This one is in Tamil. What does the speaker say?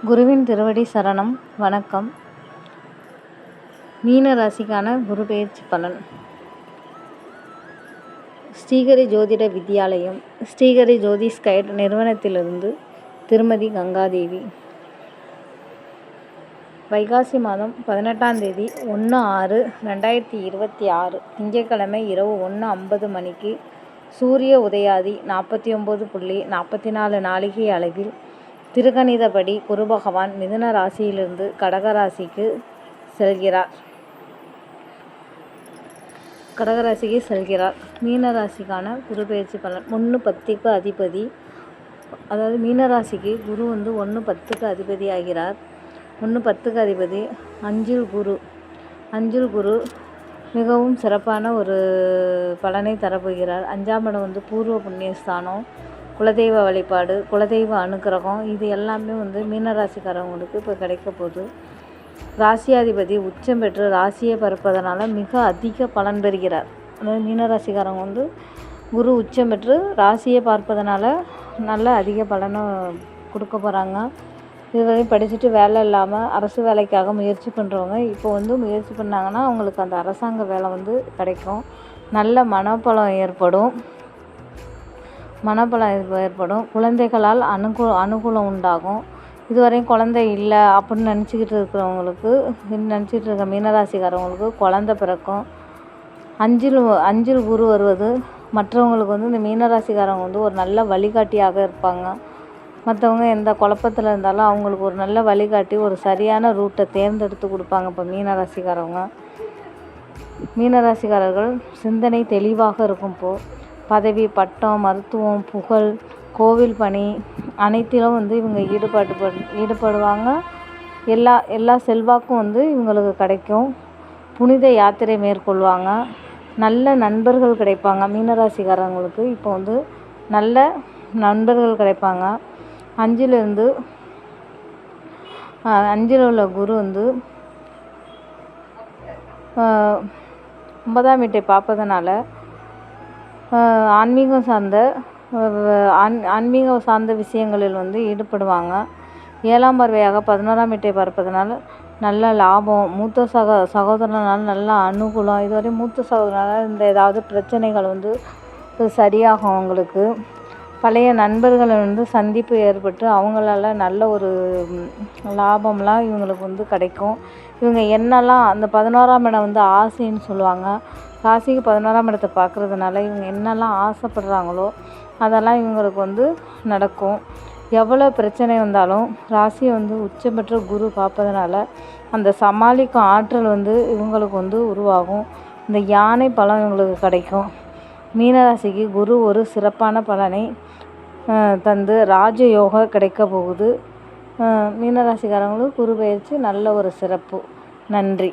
குருவின் திருவடி சரணம். வணக்கம். மீன ராசிக்கான குரு பெயர்ச்சி பலன். ஸ்ரீஹரி ஜோதிட வித்யாலயம், ஸ்ரீஹரி ஜோதிஷ் கைட் நிறுவனத்திலிருந்து திருமதி கங்காதேவி. வைகாசி மாதம் 18ஆம் தேதி 1/6/2026 திங்கட்கிழமை இரவு 1:50 மணிக்கு சூரிய உதயாதி 49.44 நாழிகை அளவில் திருக்கணிதப்படி குரு பகவான் மிதுன ராசியிலிருந்து கடக ராசிக்கு செல்கிறார். மீன ராசிக்கான குரு பெயர்ச்சி பலன். 1/10க்கு அதிபதி, அதாவது மீன ராசிக்கு குரு 1/10க்கு அதிபதி ஆகிறார். 1/10க்கு அதிபதி அஞ்சில் குரு மிகவும் சிறப்பான ஒரு பலனை தரப்போகிறார். 5ஆம் இடம் பூர்வ புண்ணியஸ்தானம், குலதெய்வ வழிபாடு, குலதெய்வ அனுக்கிரகம், இது எல்லாமே மீனராசிக்காரவங்களுக்கு இப்போ கிடைக்க போகுது. ராசியாதிபதி உச்சம் பெற்று ராசியை பரப்பதனால மிக அதிக பலன் பெறுகிறார். அதாவது மீனராசிக்காரங்க குரு உச்சம் பெற்று ராசியை பார்ப்பதனால நல்ல அதிக பலனை கொடுக்க போகிறாங்க. இதுவரையும் படிச்சுட்டு வேலை இல்லாமல் அரசு வேலைக்காக முயற்சி பண்ணுறவங்க இப்போ முயற்சி பண்ணாங்கன்னா அவங்களுக்கு அந்த அரசாங்க வேலை கிடைக்கும். நல்ல மனப்பலம் ஏற்படும். குழந்தைகளால் அனுகூலம் உண்டாகும். இதுவரையும் குழந்தை இல்லை அப்படின்னு நினச்சிக்கிட்டு இருக்க மீனராசிக்காரவங்களுக்கு குழந்தை பிறக்கும். அஞ்சில் குரு வருவது மற்றவங்களுக்கு இந்த மீனராசிக்காரவங்க ஒரு நல்ல வழிகாட்டியாக இருப்பாங்க. மற்றவங்க எந்த குழப்பத்தில் இருந்தாலும் அவங்களுக்கு ஒரு நல்ல வழிகாட்டி ஒரு சரியான ரூட்டை தேர்ந்தெடுத்து கொடுப்பாங்க. இப்போ மீனராசிக்காரர்கள் சிந்தனை தெளிவாக இருக்கும். பதவி, பட்டம், மருத்துவம், புகழ், கோவில் பணி அனைத்திலும் இவங்க ஈடுபடுவாங்க. எல்லா செல்வாக்கும் இவங்களுக்கு கிடைக்கும். புனித யாத்திரை மேற்கொள்வாங்க. நல்ல நண்பர்கள் கிடைப்பாங்க. மீனராசிக்காரங்களுக்கு இப்போ நல்ல நண்பர்கள் கிடைப்பாங்க. அஞ்சில் உள்ள குரு 9ஆம் வீட்டை பார்ப்பதனால ஆன்மீகம் சார்ந்த விஷயங்களில் ஈடுபடுவாங்க. 7ஆம் பார்வையாக 11ஆம் வீட்டை பார்ப்பதனால நல்ல லாபம், மூத்த சகோதரனால் நல்ல அனுகூலம். இதுவரை மூத்த சகோதரனால் ஏதாவது பிரச்சனைகள் சரியாகும். அவங்களுக்கு பழைய நண்பர்களை சந்திப்பு ஏற்பட்டு அவங்களால நல்ல ஒரு லாபம்லாம் இவங்களுக்கு கிடைக்கும். இவங்க என்னெல்லாம் அந்த 11ஆம் இடம் ஆசைன்னு சொல்லுவாங்க. ராசிக்கு 11ஆம் இடத்தை பார்க்குறதுனால இவங்க என்னெல்லாம் ஆசைப்படுறாங்களோ அதெல்லாம் இவங்களுக்கு நடக்கும். எவ்வளோ பிரச்சனை வந்தாலும் ராசியை உச்சம் பெற்ற குரு பார்ப்பதனால அந்த சமாளிக்கும் ஆற்றல் இவங்களுக்கு உருவாகும். இந்த யானை பலம் இவங்களுக்கு கிடைக்கும். மீனராசிக்கு குரு ஒரு சிறப்பான பலனை தந்து ராஜயோகம் கிடைக்க போகுது. மீனராசிக்காரங்களுக்கு குரு பயிற்சி நல்ல ஒரு சிறப்பு. நன்றி.